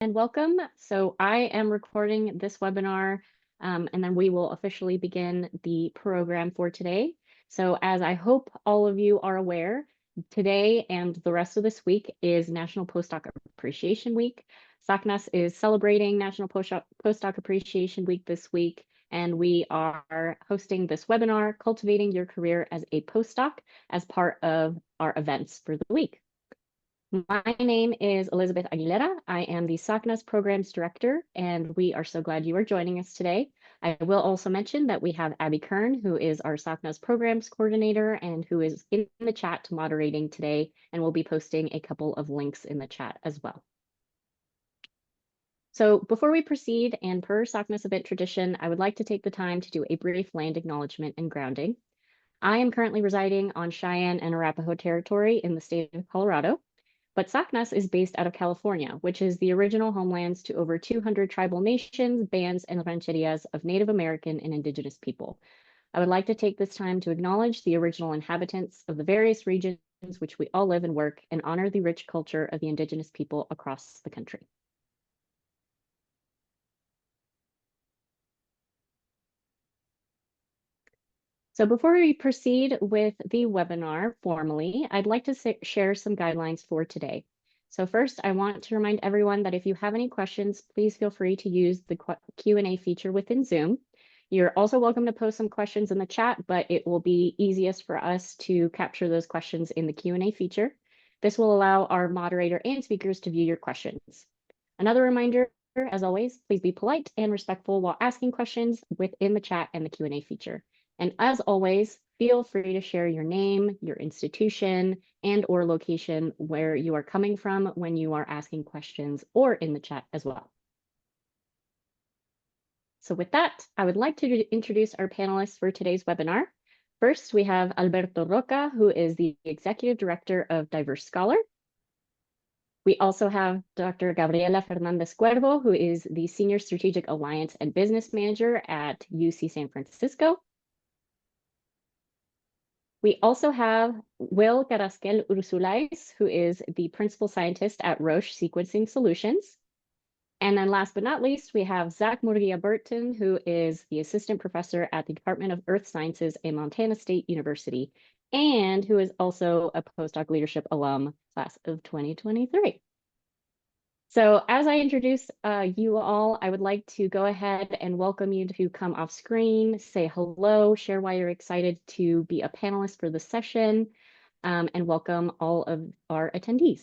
and welcome. So I am recording this webinar, and then we will officially begin the program for today. So as I hope all of you are aware, today and the rest of this week is National Postdoc Appreciation Week. SACNAS is celebrating National Postdoc Appreciation Week this week, and we are hosting this webinar, Cultivating Your Career as a Postdoc, as part of our events for the week. My name is Elizabeth Aguilera. I am the SACNAS Programs Director, and we are so glad you are joining us today. I will also mention that we have Abby Kern, who is our SACNAS Programs Coordinator and who is in the chat moderating today, and will be posting a couple of links in the chat as well. So before we proceed, and per SACNAS event tradition, I would like to take the time to do a brief land acknowledgement and grounding. I am currently residing on Cheyenne and Arapaho territory in the state of Colorado. But SACNAS is based out of California, which is the original homelands to over 200 tribal nations, bands, and rancherias of Native American and Indigenous people. I would like to take this time to acknowledge the original inhabitants of the various regions which we all live and work, and honor the rich culture of the Indigenous people across the country. So before we proceed with the webinar formally, I'd like to share some guidelines for today. So first, I want to remind everyone that if you have any questions, please feel free to use the Q&A feature within Zoom. You're also welcome to post some questions in the chat, but it will be easiest for us to capture those questions in the Q&A feature. This will allow our moderator and speakers to view your questions. Another reminder, as always, please be polite and respectful while asking questions within the chat and the Q&A feature. And as always, feel free to share your name, your institution, and or location where you are coming from when you are asking questions or in the chat as well. So with that, I would like to introduce our panelists for today's webinar. First, we have Alberto Roca, who is the Executive Director of Diverse Scholar. We also have Dr. Gabriela Fernandez Cuervo, who is the Senior Strategic Alliance and Business Manager at UC San Francisco. We also have Will Carrasquel Ursulais, who is the Principal Scientist at Roche Sequencing Solutions. And then last but not least, we have Zach Murguia-Burton, who is the Assistant Professor at the Department of Earth Sciences at Montana State University, and who is also a postdoc leadership alum, class of 2023. So as I introduce you all, I would like to go ahead and welcome you to come off screen, say hello, share why you're excited to be a panelist for the session, and welcome all of our attendees.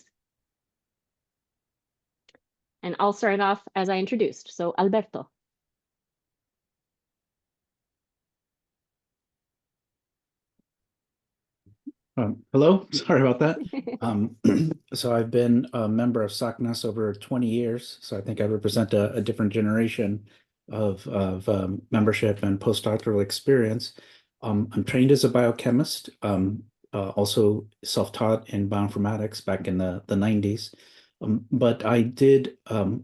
And I'll start off as I introduced. So Alberto. Hello, sorry about that. So I've been a member of SACNAS over 20 years. So I think I represent a different generation of membership and postdoctoral experience. I'm trained as a biochemist, also self-taught in bioinformatics back in the 90s. But I did a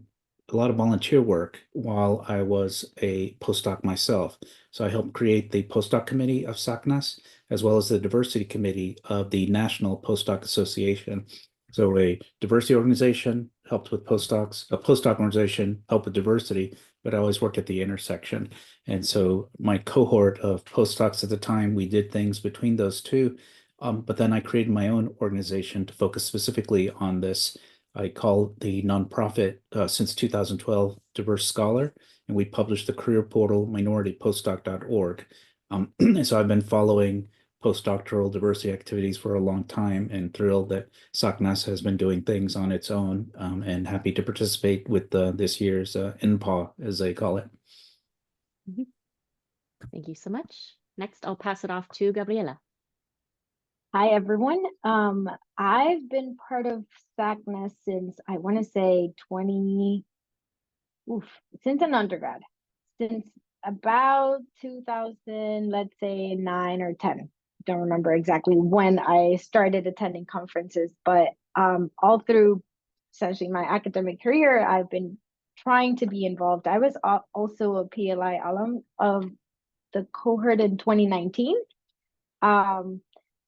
lot of volunteer work while I was a postdoc myself. So I helped create the postdoc committee of SACNAS, as well as the diversity committee of the National Postdoc Association. So a diversity organization helped with postdocs, a postdoc organization helped with diversity, but I always worked at the intersection. And so my cohort of postdocs at the time, we did things between those two, but then I created my own organization to focus specifically on this. I call the nonprofit since 2012 Diverse Scholar, and we published the career portal minoritypostdoc.org. And so I've been following postdoctoral diversity activities for a long time and thrilled that SACNAS has been doing things on its own, and happy to participate with this year's NPAW, as they call it. Thank you so much. Next, I'll pass it off to Gabriela. Hi, everyone. I've been part of SACNAS since, I want to say since an undergrad, since about 2000, let's say 9 or 10. Don't remember exactly when I started attending conferences, but all through essentially my academic career, I've been trying to be involved. I was also a PLI alum of the cohort in 2019.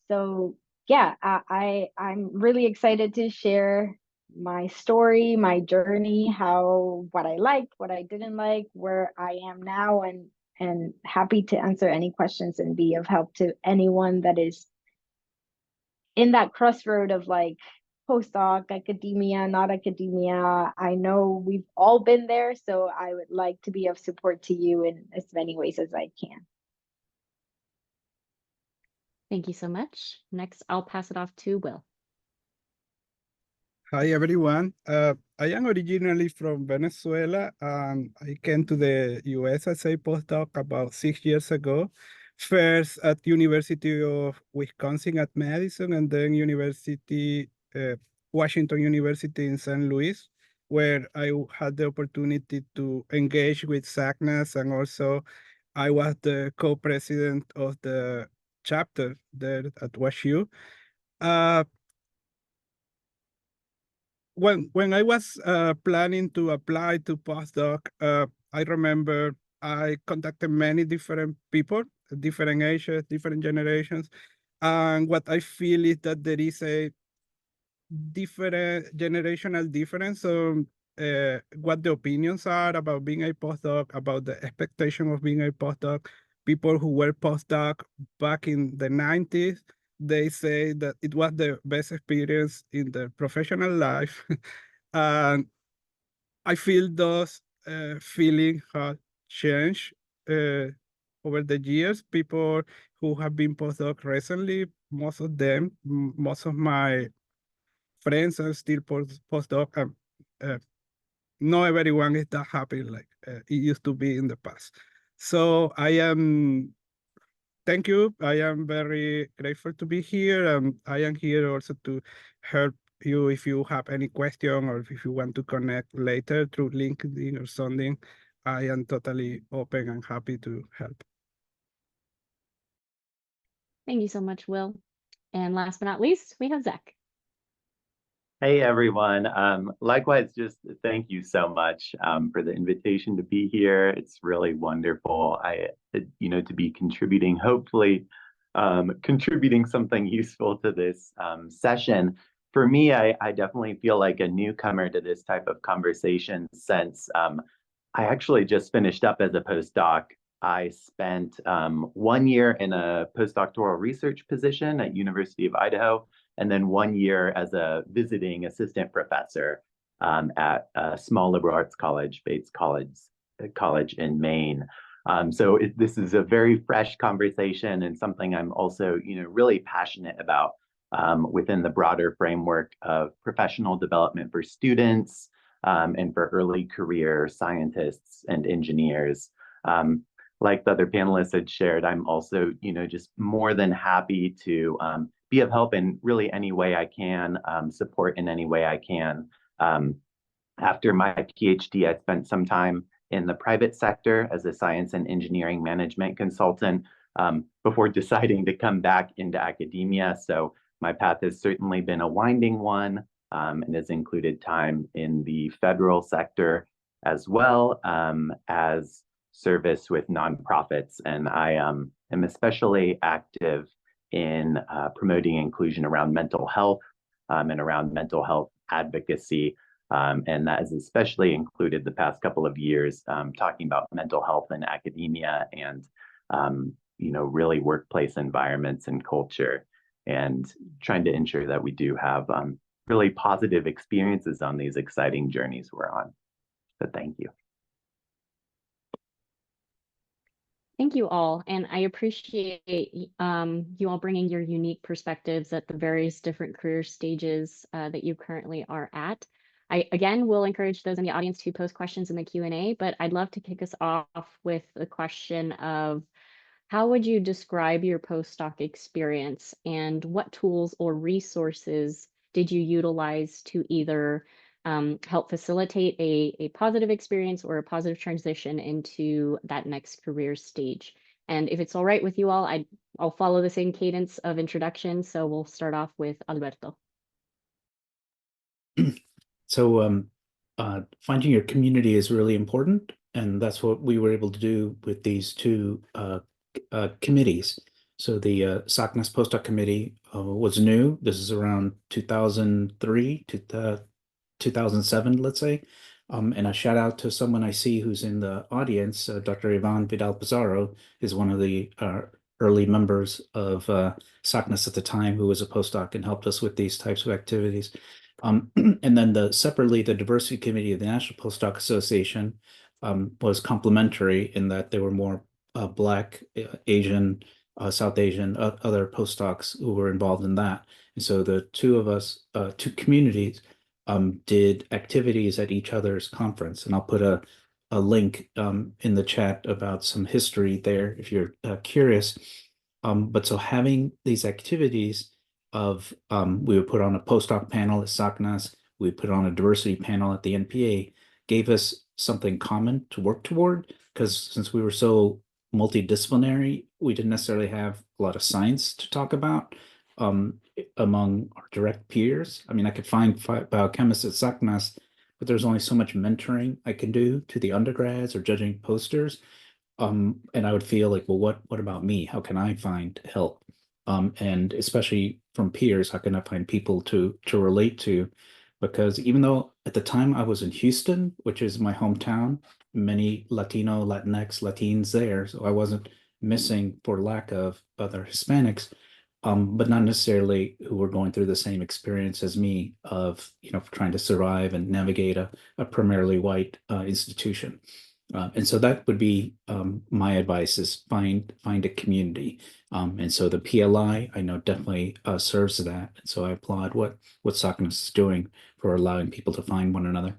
So yeah, I'm really excited to share my story, my journey, what I liked, what I didn't like, where I am now, and happy to answer any questions and be of help to anyone that is in that crossroad of like postdoc, academia, not academia. I know we've all been there, so I would like to be of support to you in as many ways as I can. Thank you so much. Next, I'll pass it off to Will. Hi, everyone. I am originally from Venezuela, and I came to the US as a postdoc about 6 years ago. First at University of Wisconsin at Madison, and then Washington University in St. Louis, where I had the opportunity to engage with SACNAS, and also I was the co-president of the chapter there at WashU. When I was planning to apply to postdoc, I remember I contacted many different people, different ages, different generations. And what I feel is that there is a different generational difference on what the opinions are about being a postdoc, about the expectation of being a postdoc. People who were postdoc back in the 90s, they say that it was the best experience in their professional life. And I feel those feelings have changed over the years. People who have been postdoc recently, most of them, most of my friends are still postdoc. Uh, not everyone is that happy like it used to be in the past. So thank you. I am very grateful to be here. I am here also to help you if you have any question or if you want to connect later through LinkedIn or something. I am totally open and happy to help. Thank you so much, Will. And last but not least, we have Zach. Hey everyone. Likewise, just thank you so much for the invitation to be here. It's really wonderful. To be contributing, hopefully contributing something useful to this session. For me, I definitely feel like a newcomer to this type of conversation since I actually just finished up as a postdoc. I spent 1 year in a postdoctoral research position at University of Idaho, and then 1 year as a visiting assistant professor at a small liberal arts college, Bates College in Maine. So this is a very fresh conversation and something I'm also, really passionate about within the broader framework of professional development for students and for early career scientists and engineers. Like the other panelists had shared, I'm also, just more than happy to be of help in really any way I can, support in any way I can. After my PhD, I spent some time in the private sector as a science and engineering management consultant before deciding to come back into academia. So my path has certainly been a winding one and has included time in the federal sector as well as service with nonprofits. And I am especially active in promoting inclusion around mental health and around mental health advocacy. And that has especially included the past couple of years talking about mental health in academia and, really workplace environments and culture, and trying to ensure that we do have really positive experiences on these exciting journeys we're on. So thank you. Thank you all, and I appreciate you all bringing your unique perspectives at the various different career stages that you currently are at. I, again, will encourage those in the audience to post questions in the Q&A, but I'd love to kick us off with the question of, how would you describe your postdoc experience, and what tools or resources did you utilize to either help facilitate a positive experience or a positive transition into that next career stage? And if it's all right with you all, I'll follow the same cadence of introduction. So we'll start off with Alberto. So finding your community is really important, and that's what we were able to do with these two committees. So the SACNAS Postdoc Committee was new. This is around 2003 to 2007, let's say. And a shout out to someone I see who's in the audience, Dr. Ivan Vidal Pizarro is one of the early members of SOCNAS at the time, who was a postdoc and helped us with these types of activities. And then separately, the Diversity Committee of the National Postdoc Association was complementary in that there were more Black, Asian, South Asian, other postdocs who were involved in that. And so the two of us, two communities, did activities at each other's conference. And I'll put a link in the chat about some history there if you're curious. But so having these activities of, we would put on a postdoc panel at SOCNAS, we put on a diversity panel at the NPA, gave us something common to work toward, because since we were so multidisciplinary, we didn't necessarily have a lot of science to talk about among our direct peers. I mean, I could find biochemists at SOCNAS, but there's only so much mentoring I can do to the undergrads or judging posters. And I would feel like, well, what about me? How can I find help? And especially from peers, how can I find people to relate to? Because even though at the time I was in Houston, which is my hometown, many Latino, Latinx, Latins there, so I wasn't missing for lack of other Hispanics, but not necessarily who were going through the same experience as me of, trying to survive and navigate a primarily white institution. And so that would be my advice: is find a community. And so the PLI, I know, definitely serves that. And so I applaud what SOCNAS is doing for allowing people to find one another.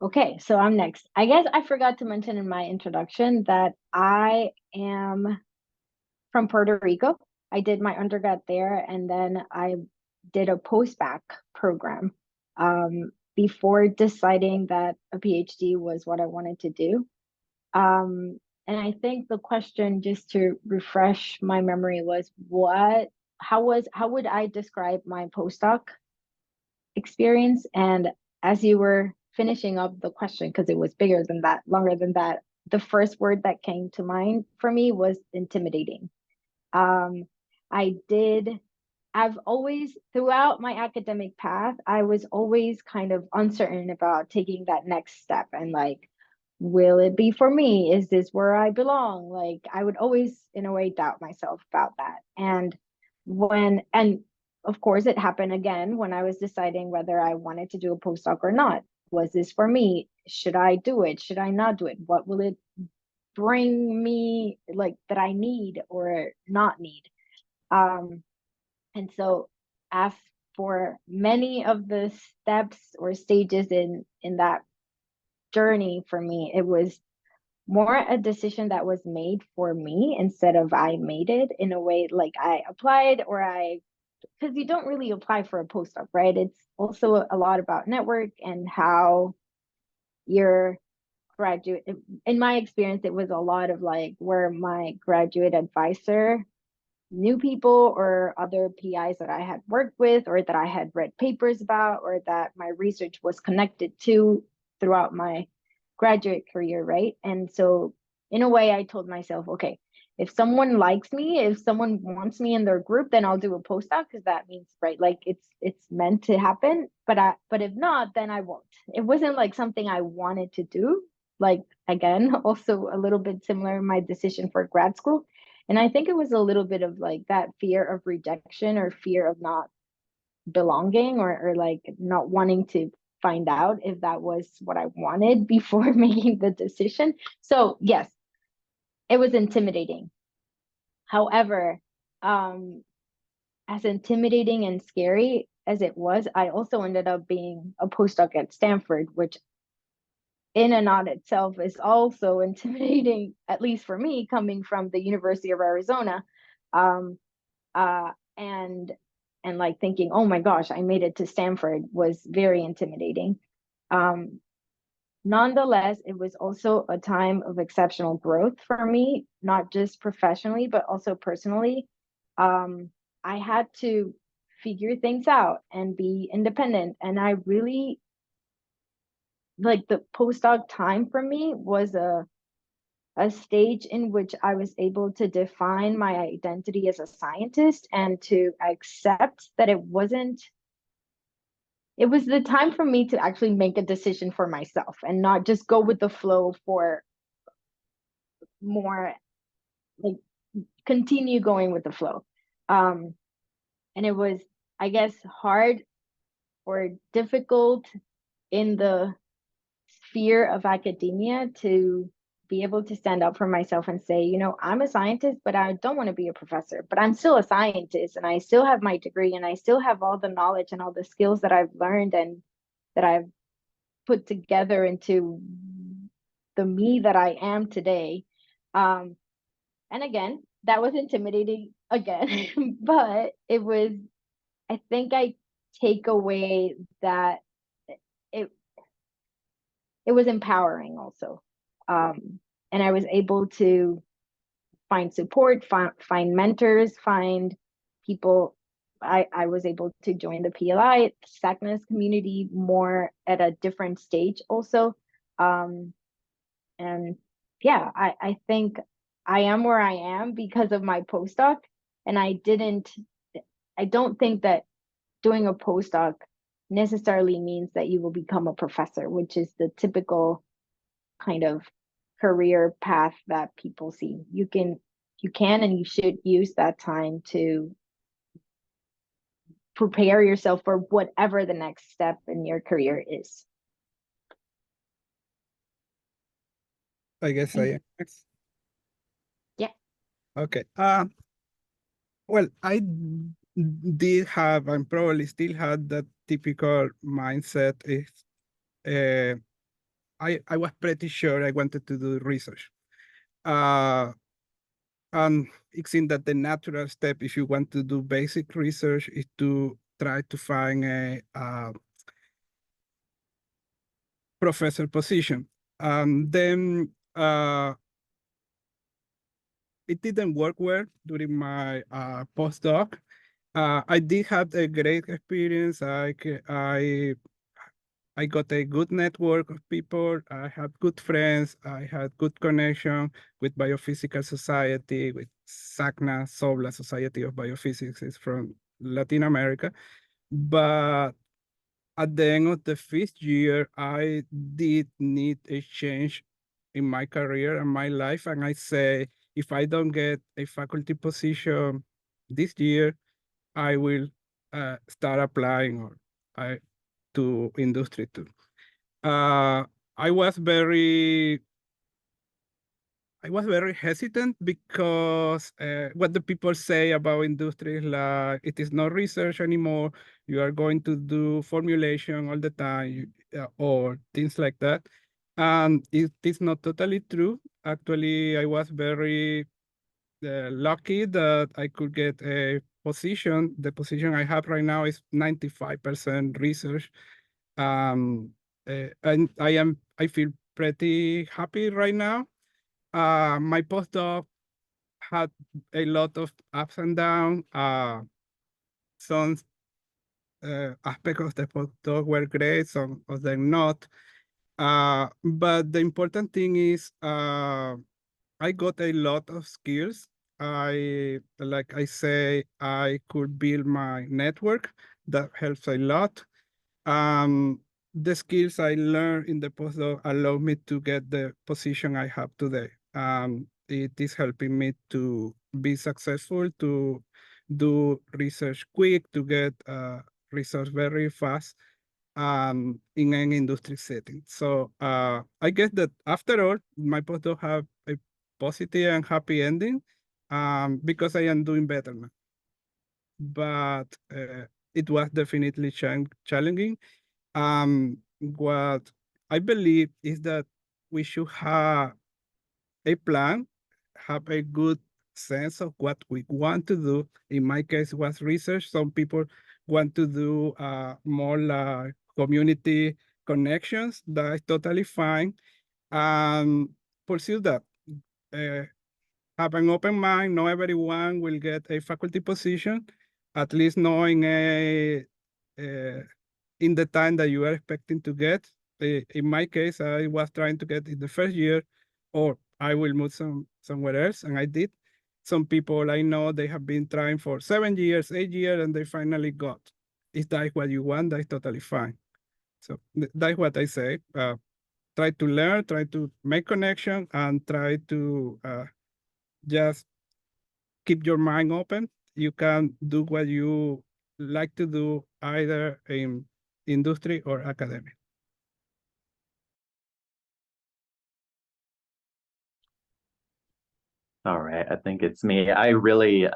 Okay, so I'm next. I guess I forgot to mention in my introduction that I am from Puerto Rico. I did my undergrad there, and then I did a postbac program before deciding that a PhD was what I wanted to do. And I think the question, just to refresh my memory, was how would I describe my postdoc experience? And as you were finishing up the question, because it was bigger than that, longer than that, the first word that came to mind for me was intimidating. I've always, throughout my academic path, I was always kind of uncertain about taking that next step and like, will it be for me? Is this where I belong? Like, I would always, in a way, doubt myself about that. And of course, it happened again when I was deciding whether I wanted to do a postdoc or not. Was this for me? Should I do it? Should I not do it? What will it bring me, like, that I need or not need? And so, as for many of the steps or stages in that journey for me, it was more a decision that was made for me instead of I made it, in a way. Like, I applied, because you don't really apply for a postdoc, right? It's also a lot about network and how your graduate, in my experience, it was a lot of like where my graduate advisor knew people or other PIs that I had worked with or that I had read papers about or that my research was connected to throughout my graduate career, right? And so in a way, I told myself, okay, if someone likes me, if someone wants me in their group, then I'll do a postdoc, because that means, right, like it's meant to happen. But if not, then I won't. It wasn't like something I wanted to do. Like, again, also a little bit similar in my decision for grad school. And I think it was a little bit of like that fear of rejection or fear of not belonging or like not wanting to find out if that was what I wanted before making the decision. So yes, it was intimidating. However, as intimidating and scary as it was, I also ended up being a postdoc at Stanford, which in and on itself is also intimidating, at least for me, coming from the University of Arizona. Um, and like thinking, oh my gosh, I made it to Stanford, was very intimidating. Nonetheless, it was also a time of exceptional growth for me, not just professionally, but also personally. I had to figure things out and be independent. And I really, like, the postdoc time for me was a a stage in which I was able to define my identity as a scientist and to accept that it was the time for me to actually make a decision for myself and not just go with the flow for more, like, continue going with the flow. And it was, I guess, hard or difficult in the sphere of academia to be able to stand up for myself and say, you know, I'm a scientist, but I don't want to be a professor, but I'm still a scientist and I still have my degree and I still have all the knowledge and all the skills that I've learned and that I've put together into the me that I am today. And again, that was intimidating again, but it was, I think I take away that it was empowering also. And I was able to find support, find mentors, find people. I was able to join the PLI, SACNAS community more at a different stage also. And yeah, I think I am where I am because of my postdoc. And I don't think that doing a postdoc necessarily means that you will become a professor, which is the typical kind of career path that people see. You can and you should use that time to prepare yourself for whatever the next step in your career is. I guess I am next. Yeah. Okay. Well, I did have and probably still had that typical mindset. Is I was pretty sure I wanted to do research. And it seems that the natural step, if you want to do basic research, is to try to find a professor position. Then it didn't work well during my postdoc. I did have a great experience. I got a good network of people. I had good friends. I had good connection with Biophysical Society, with SACNA, SOBLA, Society of Biophysics, is from Latin America. But at the end of the 5th year, I did need a change in my career and my life. And I say, if I don't get a faculty position this year, I will start applying to industry too. I was very hesitant because what the people say about industry is like, it is not research anymore. You are going to do formulation all the time or things like that. And it is not totally true. Actually, I was very lucky that I could get a position. The position I have right now is 95% research. And I feel pretty happy right now. My postdoc had a lot of ups and downs. Some aspects of the postdoc were great, some of them not. But the important thing is I got a lot of skills. Like I say, I could build my network. That helps a lot. The skills I learned in the postdoc allow me to get the position I have today. It is helping me to be successful, to do research quick, to get research very fast in an industry setting. So I guess that after all, my postdoc have a positive and happy ending because I am doing better now. But it was definitely challenging. What I believe is that we should have a plan, have a good sense of what we want to do. In my case, it was research. Some people want to do more like community connections. That is totally fine. Pursue that. Have an open mind. Not everyone will get a faculty position, at least knowing in the time that you are expecting to get. In my case, I was trying to get in the first year, or I will move somewhere else. And I did. Some people I know, they have been trying for 7 years, 8 years, and they finally got. If that's what you want, that's totally fine. So that's what I say. Try to learn, try to make connection, and try to just keep your mind open. You can do what you like to do, either in industry or academia. All right, I think it's me. I really,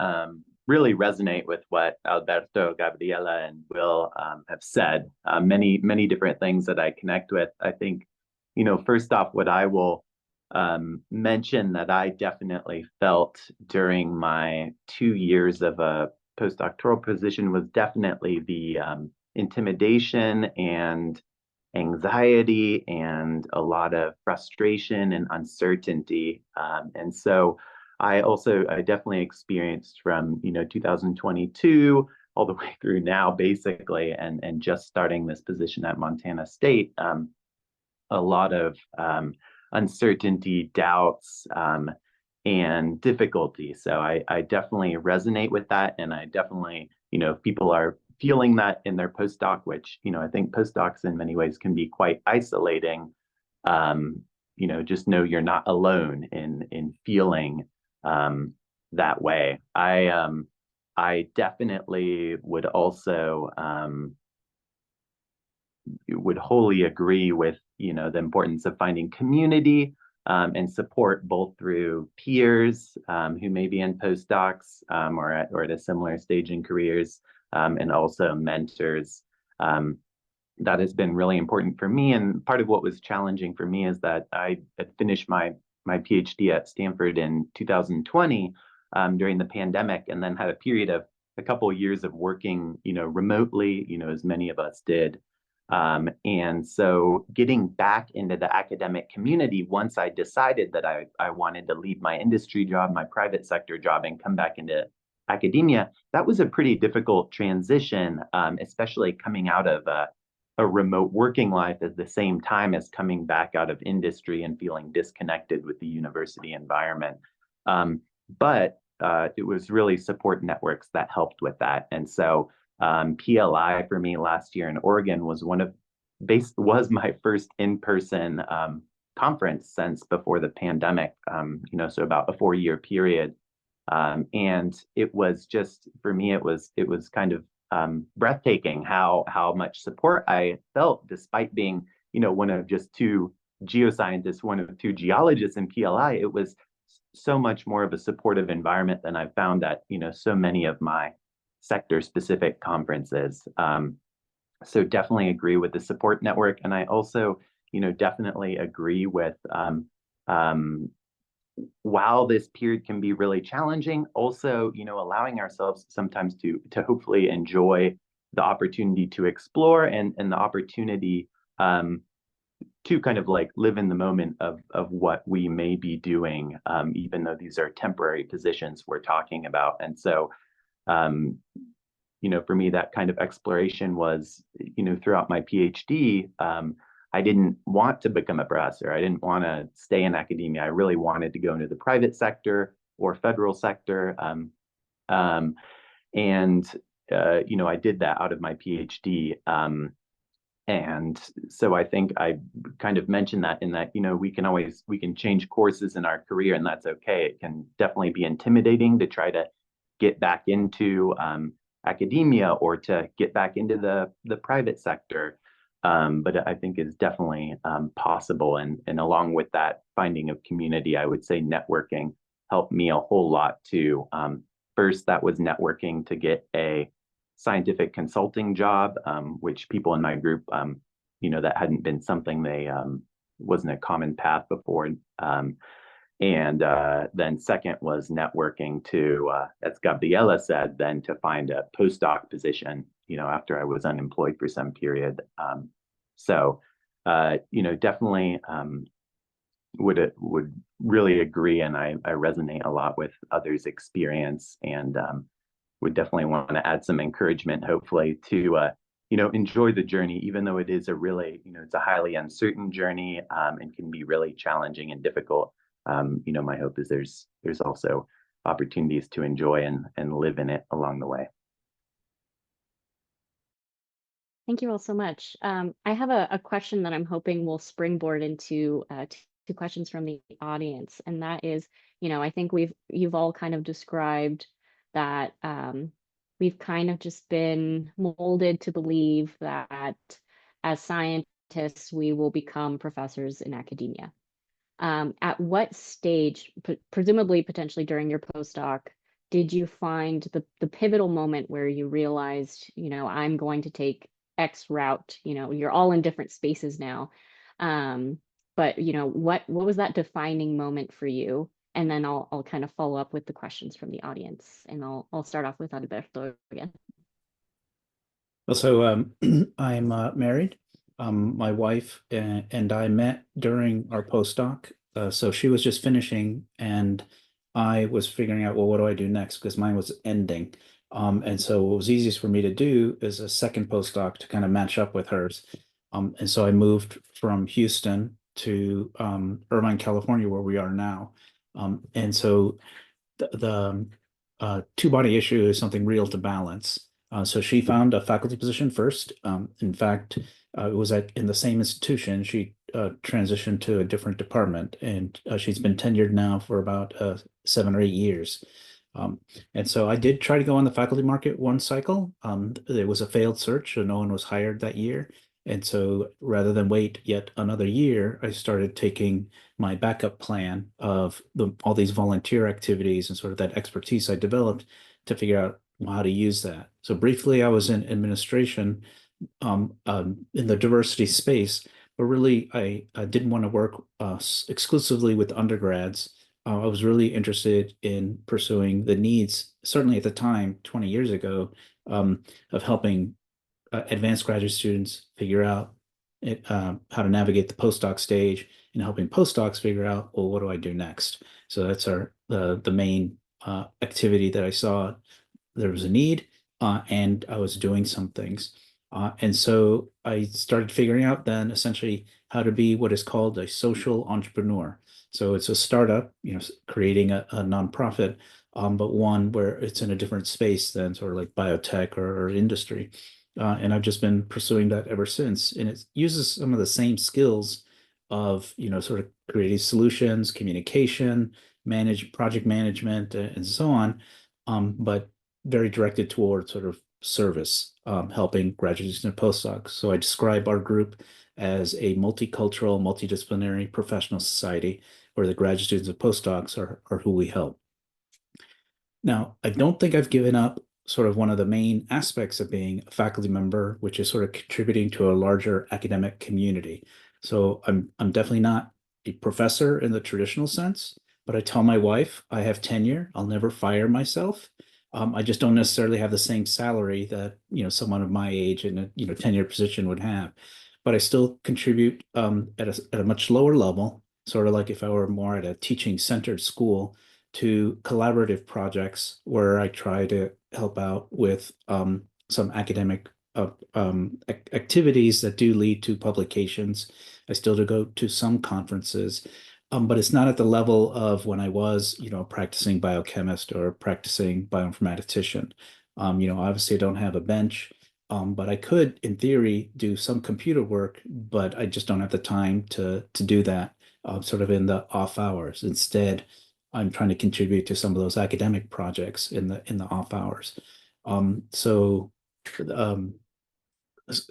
really resonate with what Alberto, Gabriela, and Will have said. Many different things that I connect with. I think, first off, what I will mention that I definitely felt during my 2 years of a postdoctoral position was definitely the intimidation and anxiety and a lot of frustration and uncertainty. And so I definitely experienced from 2022 all the way through now, basically, and just starting this position at Montana State, a lot of uncertainty, doubts, and difficulty. So I definitely resonate with that, and I definitely, if people are feeling that in their postdoc, which I think postdocs in many ways can be quite isolating. Just know you're not alone in feeling that way. I definitely would also would wholly agree with the importance of finding community and support, both through peers who may be in postdocs or at a similar stage in careers, and also mentors. That has been really important for me. And part of what was challenging for me is that I had finished my PhD at Stanford in 2020 during the pandemic, and then had a period of a couple of years of working, remotely, as many of us did. And so getting back into the academic community, once I decided that I wanted to leave my industry job, my private sector job, and come back into academia, that was a pretty difficult transition, especially coming out of a remote working life at the same time as coming back out of industry and feeling disconnected with the university environment. But it was really support networks that helped with that. And so PLI for me last year in Oregon was was my first in-person conference since before the pandemic, so about a 4-year period. And it was just, for me, it was kind of breathtaking how much support I felt, despite being, one of just 2 geoscientists, one of 2 geologists in PLI. It was so much more of a supportive environment than I've found at, so many of my sector-specific conferences. So definitely agree with the support network. And I also, definitely agree with while this period can be really challenging, also, allowing ourselves sometimes to hopefully enjoy the opportunity to explore and the opportunity to kind of like live in the moment of what we may be doing, even though these are temporary positions we're talking about. And so, for me, that kind of exploration was, throughout my PhD, I didn't want to become a professor. I didn't want to stay in academia. I really wanted to go into the private sector or federal sector. And I did that out of my PhD. And so I think I kind of mentioned that in that, we can change courses in our career, and that's okay. It can definitely be intimidating to try to get back into academia or to get back into the private sector. But I think is definitely possible. And along with that finding of community, I would say networking helped me a whole lot too. First, that was networking to get a scientific consulting job, which people in my group, that hadn't been something they wasn't a common path before. And then second was networking to, as Gabriela said, then to find a postdoc position, after I was unemployed for some period. So, definitely would really agree. And I resonate a lot with others' experience, and would definitely want to add some encouragement, hopefully, to, enjoy the journey, even though it is a really, it's a highly uncertain journey and can be really challenging and difficult. my hope is there's also opportunities to enjoy and live in it along the way. Thank you all so much. I have a question that I'm hoping will springboard into two questions from the audience, and that is, I think you've all kind of described that we've kind of just been molded to believe that as scientists we will become professors in academia. At what stage, presumably potentially during your postdoc, did you find the pivotal moment where you realized, I'm going to take X route? You're all in different spaces now. But what was that defining moment for you? And then I'll kind of follow up with the questions from the audience, and I'll start off with Alberto again. Well, so I'm married. My wife and I met during our postdoc. So she was just finishing, and I was figuring out, well, what do I do next? Because mine was ending. And so what was easiest for me to do is a second postdoc to kind of match up with hers. And so I moved from Houston to Irvine, California, where we are now. And so the two-body issue is something real to balance. So she found a faculty position first. In fact, it was in the same institution. She transitioned to a different department, and she's been tenured now for about 7 or 8 years. And so I did try to go on the faculty market one cycle. It was a failed search, so no one was hired that year. And so rather than wait yet another year, I started taking my backup plan of all these volunteer activities and sort of that expertise I developed to figure out how to use that. So briefly, I was in administration in the diversity space, but really I didn't want to work exclusively with undergrads. I was really interested in pursuing the needs, certainly at the time, 20 years ago, of helping advanced graduate students figure out how to navigate the postdoc stage, and helping postdocs figure out, well, what do I do next? So that's the main activity that I saw there was a need, and I was doing some things. And so I started figuring out then essentially how to be what is called a social entrepreneur. So it's a startup, creating a nonprofit, but one where it's in a different space than sort of like biotech or industry. And I've just been pursuing that ever since. And it uses some of the same skills of, sort of creating solutions, communication, project management, and so on, but very directed towards sort of service, helping graduate students and postdocs. So I describe our group as a multicultural, multidisciplinary professional society where the graduate students and postdocs are who we help. Now, I don't think I've given up sort of one of the main aspects of being a faculty member, which is sort of contributing to a larger academic community. So I'm definitely not a professor in the traditional sense, but I tell my wife I have tenure. I'll never fire myself. I just don't necessarily have the same salary that someone of my age in a tenure position would have, but I still contribute at a much lower level, sort of like if I were more at a teaching centered school, to collaborative projects where I try to help out with some academic activities that do lead to publications. I still do go to some conferences, but it's not at the level of when I was, practicing biochemist or practicing bioinformatician. Obviously I don't have a bench, but I could, in theory, do some computer work, but I just don't have the time to do that sort of in the off hours. Instead, I'm trying to contribute to some of those academic projects in the off hours. So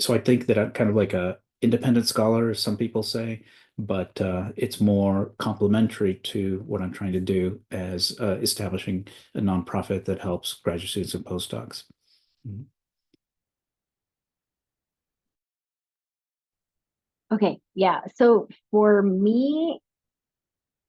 I think that I'm kind of like a independent scholar, as some people say, but it's more complementary to what I'm trying to do as establishing a nonprofit that helps graduate students and postdocs. Mhm. Okay, yeah. So for me,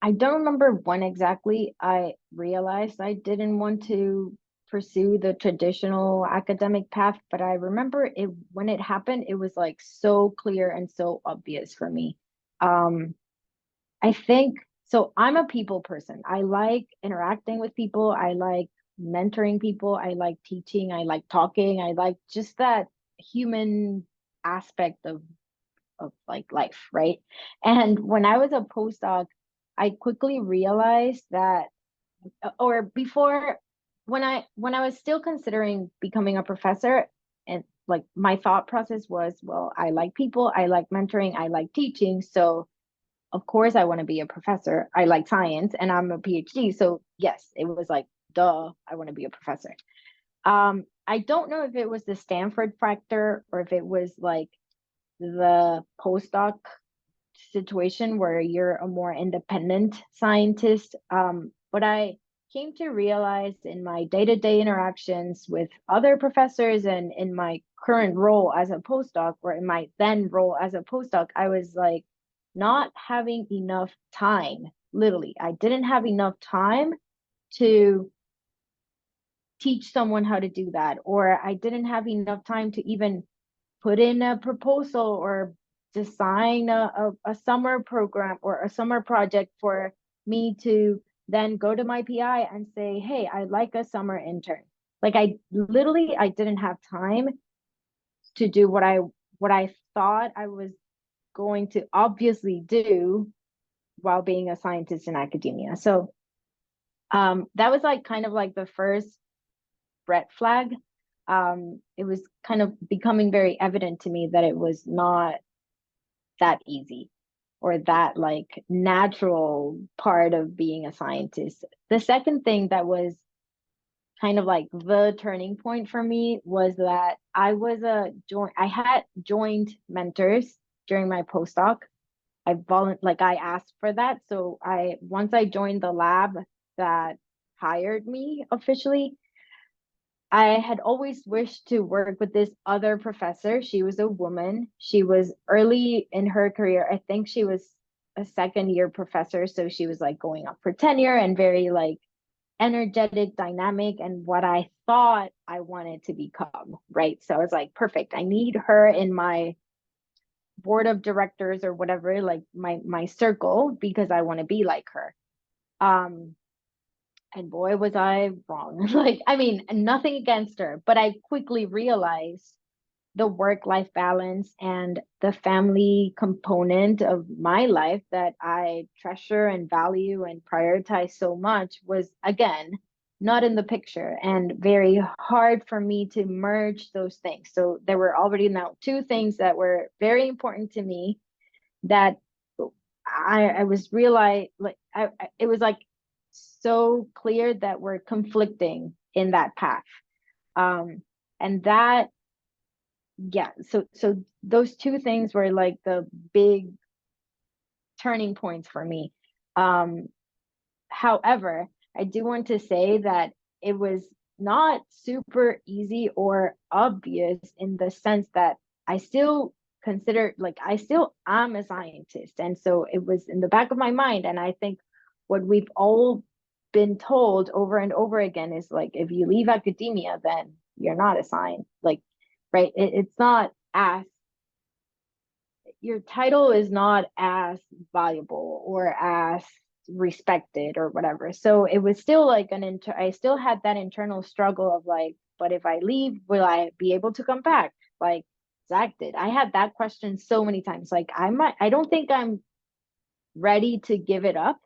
I don't remember when exactly I realized I didn't want to pursue the traditional academic path, but I remember it when it happened, it was like so clear and so obvious for me. I think so. I'm a people person. I like interacting with people. I like mentoring people. I like teaching. I like talking. I like just that human aspect of like life, right? And when I was a postdoc, I quickly realized that, or before, when I was still considering becoming a professor, and like my thought process was, well, I like people, I like mentoring, I like teaching, so of course I want to be a professor. I like science and I'm a PhD, so yes, it was like, duh, I want to be a professor. I don't know if it was the Stanford factor or if it was like the postdoc situation where you're a more independent scientist. But I came to realize in my day-to-day interactions with other professors and in my current role as a postdoc, or in my then role as a postdoc, I was like not having enough time. Literally, I didn't have enough time to teach someone how to do that, or I didn't have enough time to even put in a proposal or design a summer program or a summer project for me to then go to my PI and say, hey, I'd like a summer intern. Like I didn't have time to do what I thought I was going to obviously do while being a scientist in academia. So that was like kind of like the first red flag. It was kind of becoming very evident to me that it was not that easy or that like natural part of being a scientist. The second thing that was kind of like the turning point for me was that I had joined mentors during my postdoc. I asked for that. So once I joined the lab that hired me officially, I had always wished to work with this other professor. She was a woman. She was early in her career. I think she was a second year professor. So she was like going up for tenure and very like energetic, dynamic, and what I thought I wanted to become, right? So I was like, perfect. I need her in my board of directors or whatever, like my circle, because I want to be like her. And boy, was I wrong. Like, I mean, nothing against her, but I quickly realized the work-life balance and the family component of my life that I treasure and value and prioritize so much was, again, not in the picture and very hard for me to merge those things. So there were already now two things that were very important to me that I was realized, like it was like so clear that we're conflicting in that path. And that, yeah, so those two things were like the big turning points for me. However, I do want to say that it was not super easy or obvious in the sense that I still consider, like, I still am a scientist. And so it was in the back of my mind. And I think what we've all been told over and over again is like, if you leave academia, then you're not a scientist. Like, right? It's not as, your title is not as valuable or as respected or whatever. So it was still like I still had that internal struggle of like, but if I leave, will I be able to come back? Like Zach did. I had that question so many times. Like I don't think I'm ready to give it up,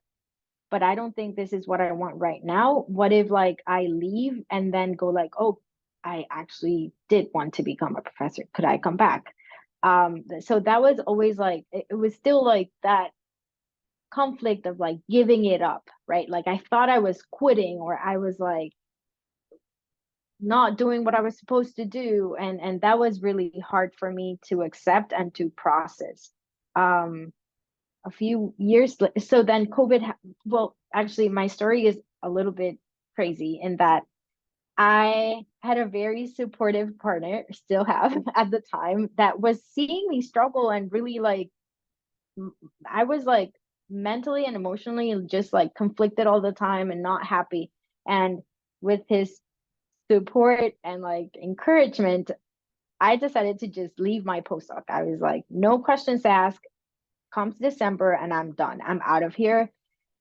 but I don't think this is what I want right now. What if like I leave and then go like, oh, I actually did want to become a professor. Could I come back? So that was always like, it was still like that conflict of like giving it up, right? Like I thought I was quitting, or I was like not doing what I was supposed to do, and that was really hard for me to accept and to process. A few years, so then COVID, well, actually my story is a little bit crazy in that I had a very supportive partner, still have at the time, that was seeing me struggle and really like, I was like mentally and emotionally just like conflicted all the time and not happy. And with his support and like encouragement, I decided to just leave my postdoc. I was like, no questions asked, comes December and I'm done. I'm out of here.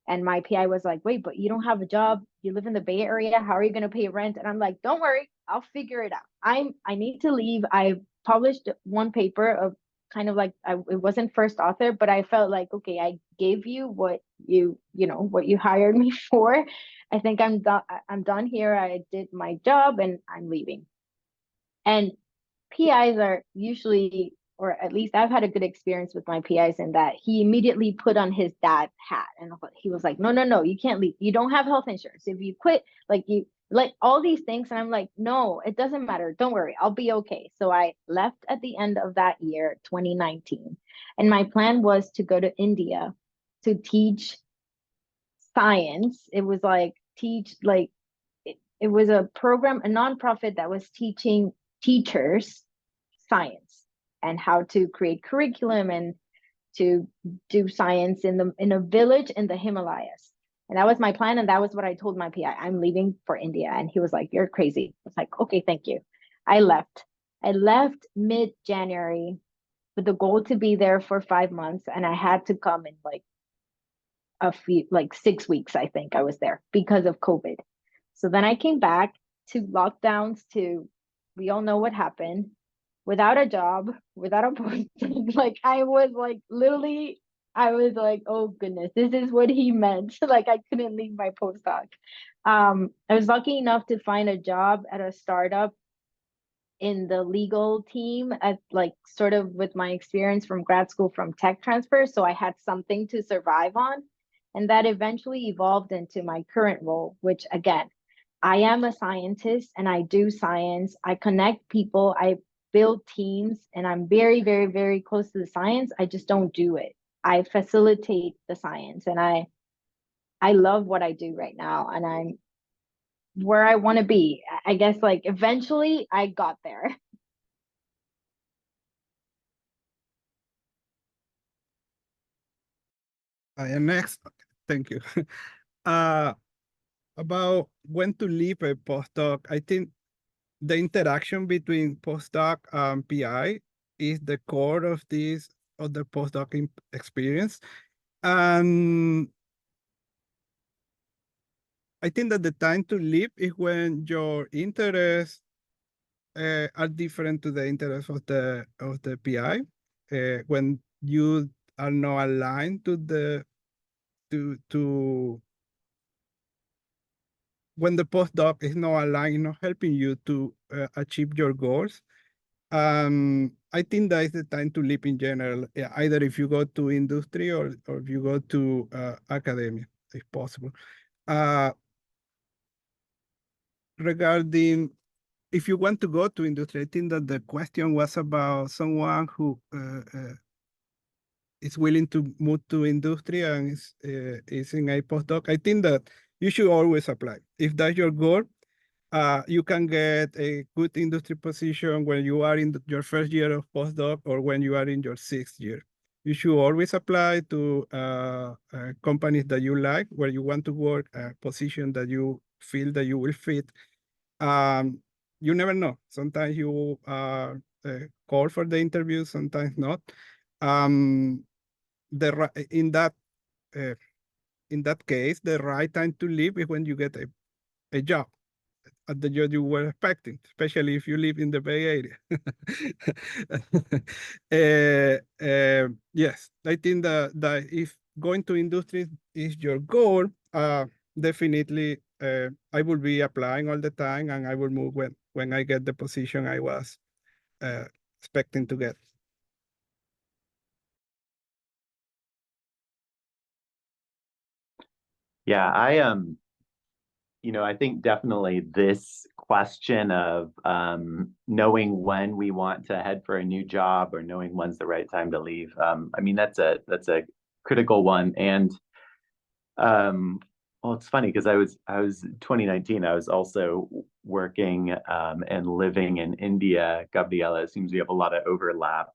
And my PI was like, wait, but you don't have a job. You live in the Bay Area. How are you going to pay rent? And I'm like, don't worry, I'll figure it out. I need to leave. I published one paper of kind of like it wasn't first author, but I felt like, okay, I gave you what what you hired me for. I think I'm done here. I did my job and I'm leaving. And PIs are usually, or at least I've had a good experience with my PIs in that he immediately put on his dad hat and he was like, no, you can't leave. You don't have health insurance. If you quit, like you like all these things. And I'm like, no, it doesn't matter. Don't worry. I'll be okay. So I left at the end of that year, 2019. And my plan was to go to India to teach science. It was like it was a program, a nonprofit that was teaching teachers science and how to create curriculum and to do science in a village in the Himalayas. And that was my plan. And that was what I told my PI. I'm leaving for India. And he was like, you're crazy. I was like, okay, thank you. I left. I left mid-January with the goal to be there for 5 months. And I had to come in like 6 weeks, I think I was there because of COVID. So then I came back to lockdowns, to we all know what happened, without a job, without a postdoc. Like I was like literally, I was like, oh goodness, this is what he meant. Like I couldn't leave my postdoc. I was lucky enough to find a job at a startup in the legal team at like sort of with my experience from grad school from tech transfer. So I had something to survive on. And that eventually evolved into my current role, which again, I am a scientist and I do science. I connect people, I build teams, and I'm very, very, very close to the science. I just don't do it. I facilitate the science, and I love what I do right now, and I'm where I want to be. I guess like eventually I got there. And next, thank you. About when to leave a postdoc, I think the interaction between postdoc and PI is the core of the postdoc experience. And I think that the time to leave is when your interests are different to the interests of the PI. When you are not aligned to when the postdoc is not aligned, not helping you to achieve your goals. I think that is the time to leap in general, either if you go to industry or if you go to academia, if possible. Regarding if you want to go to industry, I think that the question was about someone who is willing to move to industry and is in a postdoc. I think that you should always apply. If that's your goal, you can get a good industry position when you are in your first year of postdoc or when you are in your 6th year. You should always apply to companies that you like, where you want to work, a position that you feel that you will fit. You never know. Sometimes you call for the interview, sometimes not. In that case, the right time to leave is when you get a job at the job you were expecting, especially if you live in the Bay Area. Yes, I think that if going to industry is your goal, definitely I will be applying all the time, and I will move when I get the position I was expecting to get. Yeah, I think definitely this question of knowing when we want to head for a new job or knowing when's the right time to leave. I mean, that's a critical one. And well, it's funny because I was 2019, I was also working and living in India. Gabriela, it seems we have a lot of overlap.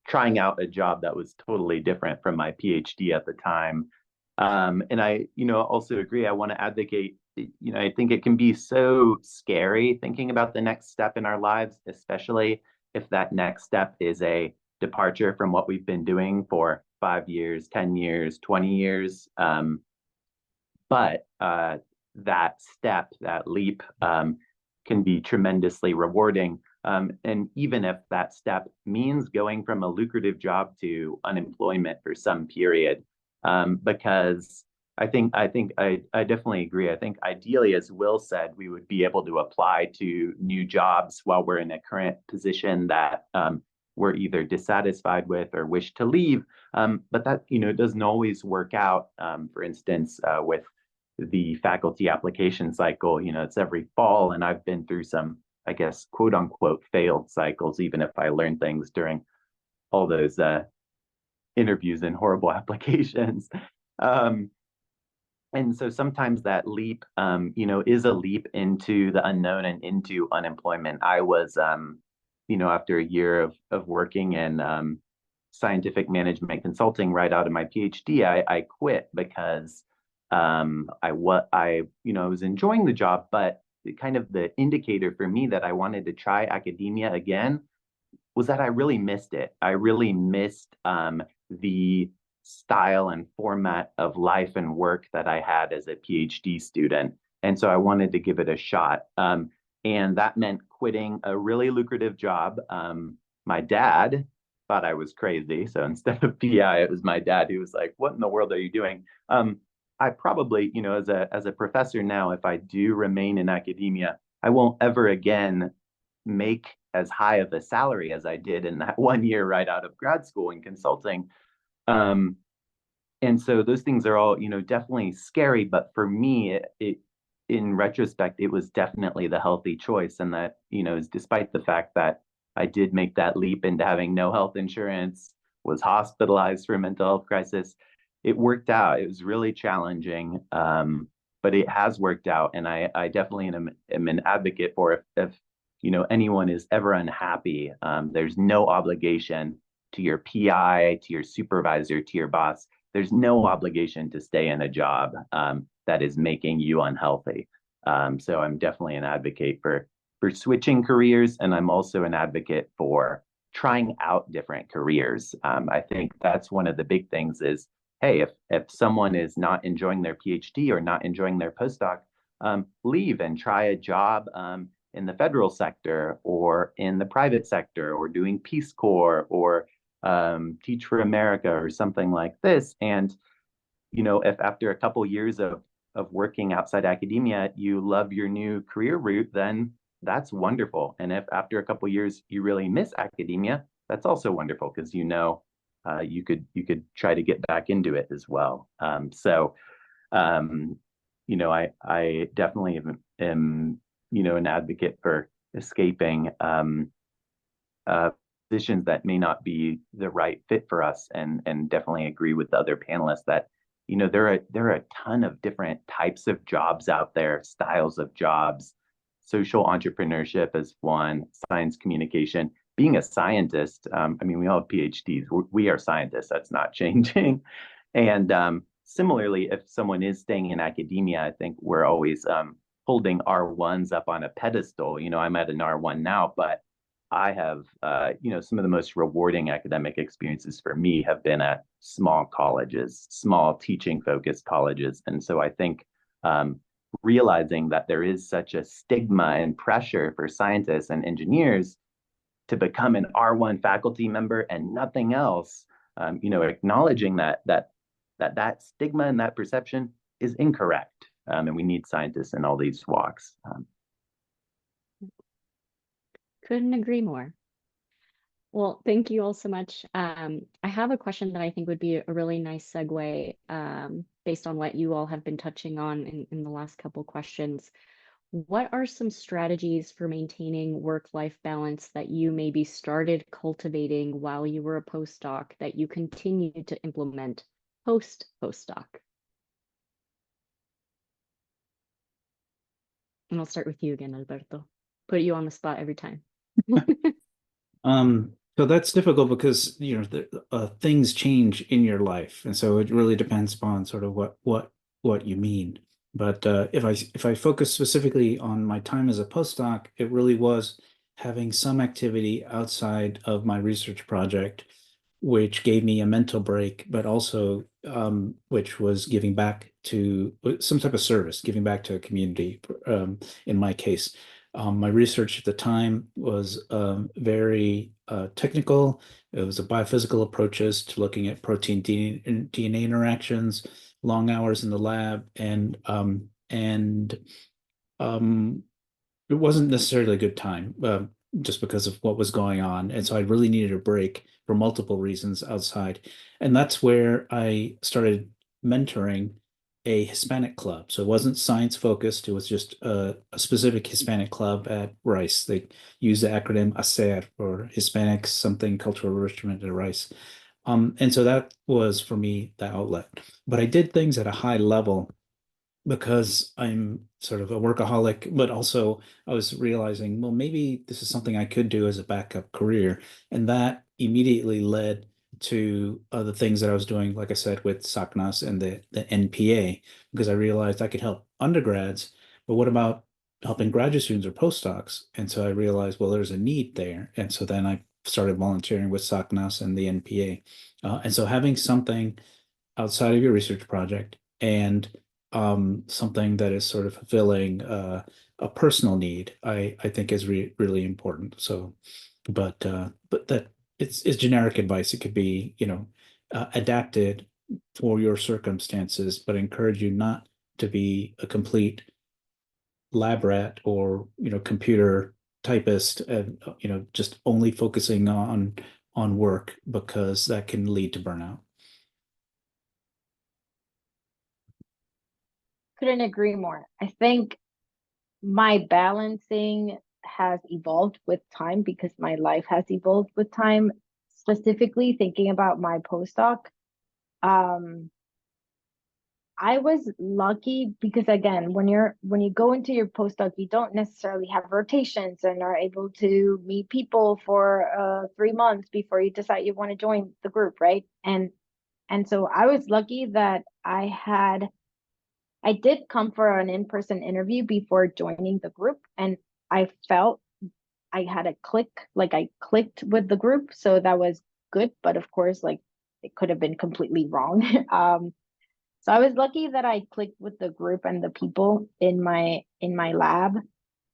Trying out a job that was totally different from my PhD at the time. And I, also agree. I want to advocate, I think it can be so scary thinking about the next step in our lives, especially if that next step is a departure from what we've been doing for 5 years, 10 years, 20 years. But that step, that leap can be tremendously rewarding. And even if that step means going from a lucrative job to unemployment for some period, because I definitely agree. I think ideally, as Will said, we would be able to apply to new jobs while we're in a current position that we're either dissatisfied with or wish to leave. But that, doesn't always work out. For instance, with the faculty application cycle, it's every fall, and I've been through some, I guess, quote unquote, failed cycles, even if I learned things during all those interviews and horrible applications. And so sometimes that leap, is a leap into the unknown and into unemployment. I was, after a year of working in scientific management consulting right out of my PhD, I quit because I was enjoying the job, but kind of the indicator for me that I wanted to try academia again was that I really missed it. I really missed the style and format of life and work that I had as a PhD student. And so I wanted to give it a shot. And that meant quitting a really lucrative job. My dad thought I was crazy. So instead of PI, it was my dad who was like, "What in the world are you doing?" I probably, as a professor now, if I do remain in academia, I won't ever again make as high of a salary as I did in that 1 year right out of grad school in consulting. And so those things are all, definitely scary. But for me, it in retrospect, it was definitely the healthy choice. And that, is despite the fact that I did make that leap into having no health insurance, was hospitalized for a mental health crisis, it worked out. It was really challenging, but it has worked out. And I definitely am an advocate for if anyone is ever unhappy, there's no obligation to your PI, to your supervisor, to your boss. There's no obligation to stay in a job that is making you unhealthy. So I'm definitely an advocate for switching careers, and I'm also an advocate for trying out different careers. I think that's one of the big things is, hey, if someone is not enjoying their PhD or not enjoying their postdoc, leave and try a job in the federal sector or in the private sector or doing Peace Corps or Teach for America or something like this. And, if after a couple years of working outside academia, you love your new career route, then that's wonderful. And if after a couple years you really miss academia, that's also wonderful because you could try to get back into it as well. I definitely am an advocate for escaping positions that may not be the right fit for us, and definitely agree with the other panelists that there are a ton of different types of jobs out there, styles of jobs. Social entrepreneurship is one, science communication. Being a scientist, we all have PhDs. We are scientists. That's not changing. And similarly, if someone is staying in academia, I think we're always holding R1s up on a pedestal. I'm at an R1 now, but I have, some of the most rewarding academic experiences for me have been at small colleges, small teaching-focused colleges. And so I think realizing that there is such a stigma and pressure for scientists and engineers to become an R1 faculty member and nothing else, acknowledging that stigma and that perception is incorrect. And we need scientists in all these walks. Couldn't agree more. Well, thank you all so much. I have a question that I think would be a really nice segue based on what you all have been touching on in the last couple questions. What are some strategies for maintaining work-life balance that you maybe started cultivating while you were a postdoc that you continue to implement post-postdoc? And I'll start with you again, Alberto. Put you on the spot every time. So that's difficult because things change in your life, and so it really depends upon sort of what you mean. But if I focus specifically on my time as a postdoc, it really was having some activity outside of my research project, which gave me a mental break, but also which was giving back to some type of service, giving back to a community. In my case, My research at the time was very technical. It was a biophysical approaches to looking at protein DNA interactions, long hours in the lab, and it wasn't necessarily a good time, just because of what was going on. And so I really needed a break for multiple reasons outside. And that's where I started mentoring a Hispanic club. So it wasn't science focused, it was just a specific Hispanic club at Rice. They use the acronym ASER, or Hispanic something cultural enrichment at Rice. And so that was for me the outlet. But I did things at a high level because I'm sort of a workaholic, but also I was realizing, well, maybe this is something I could do as a backup career. And that immediately led to the things that I was doing, like I said, with SACNAS and the NPA, because I realized I could help undergrads, but what about helping graduate students or postdocs? And so I realized, well, there's a need there. And so then I started volunteering with SACNAS and the NPA. And so having something outside of your research project and something that is sort of fulfilling a personal need, I think is really important. So, but that it's generic advice. It could be, adapted for your circumstances, but I encourage you not to be a complete lab rat or, computer typist and, just only focusing on work, because that can lead to burnout. Couldn't agree more. I think my balancing has evolved with time because my life has evolved with time. Specifically thinking about my postdoc, um, I was lucky because again, when you go into your postdoc, you don't necessarily have rotations and are able to meet people for 3 months before you decide you want to join the group, right? And so I was lucky that I did come for an in-person interview before joining the group, and I felt I had a click, like I clicked with the group, so that was good. But of course, like it could have been completely wrong. So I was lucky that I clicked with the group and the people in my lab,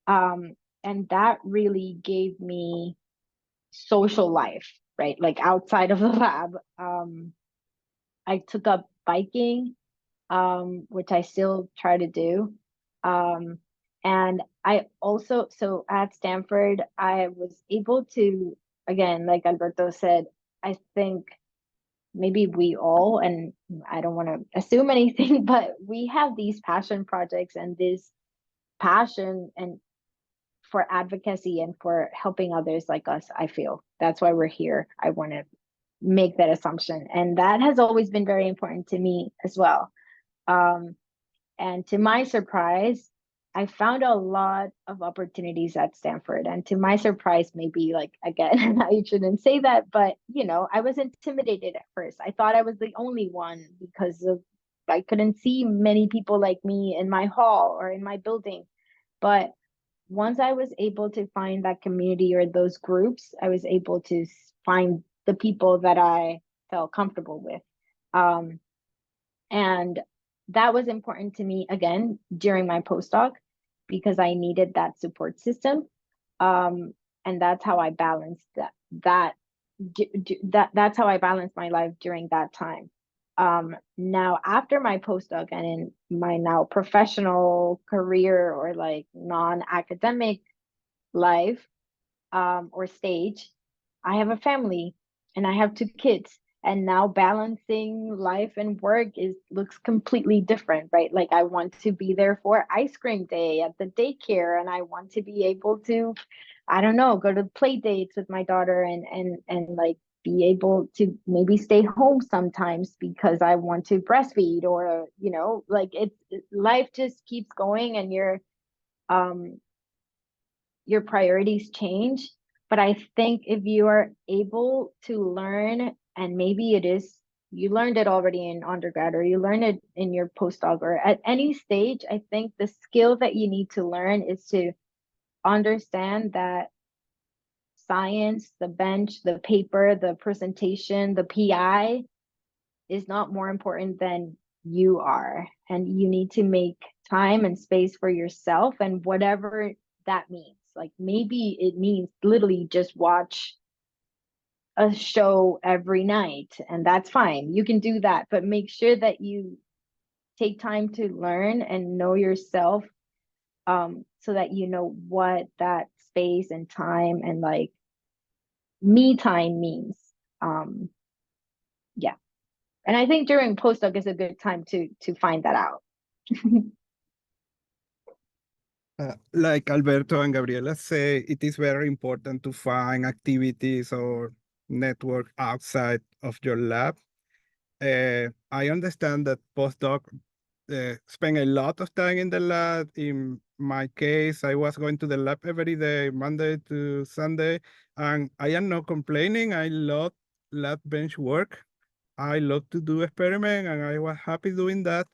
um, and that really gave me social life, right? Like outside of the lab, I took up biking, which I still try to do. Um, and I also, so at Stanford, I was able to, again, like Alberto said, I think maybe we all, and I don't want to assume anything, but we have these passion projects and this passion and for advocacy and for helping others like us. I feel that's why we're here. I want to make that assumption. And that has always been very important to me as well. Um, and to my surprise, I found a lot of opportunities at Stanford. And to my surprise, maybe like again, I shouldn't say that, but I was intimidated at first. I thought I was the only one because of I couldn't see many people like me in my hall or in my building. But once I was able to find that community or those groups, I was able to find the people that I felt comfortable with. Um, and that was important to me again during my postdoc because I needed that support system. And that's how I balanced that's how I balanced my life during that time. Now after my postdoc and in my now professional career or like non-academic life, or stage, I have a family and I have 2 kids. And now balancing life and work looks completely different, right? Like I want to be there for ice cream day at the daycare, and I want to be able to, I don't know, go to play dates with my daughter and like be able to maybe stay home sometimes because I want to breastfeed or like life just keeps going and your priorities change. But I think if you are able to learn, and maybe it is you learned it already in undergrad or you learn it in your postdoc or at any stage, I think the skill that you need to learn is to understand that science, the bench, the paper, the presentation, the PI is not more important than you are. And you need to make time and space for yourself and whatever that means. Like maybe it means literally just watch a show every night, and that's fine. You can do that, but make sure that you take time to learn and know yourself, so that you know what that space and time and like me time means. Yeah. And I think during postdoc is a good time to find that out. Like Alberto and Gabriela say, it is very important to find activities or network outside of your lab. I understand that postdoc spend a lot of time in the lab. In my case, I was going to the lab every day, Monday to Sunday, and I am not complaining. I love lab bench work. I love to do experiment, and I was happy doing that.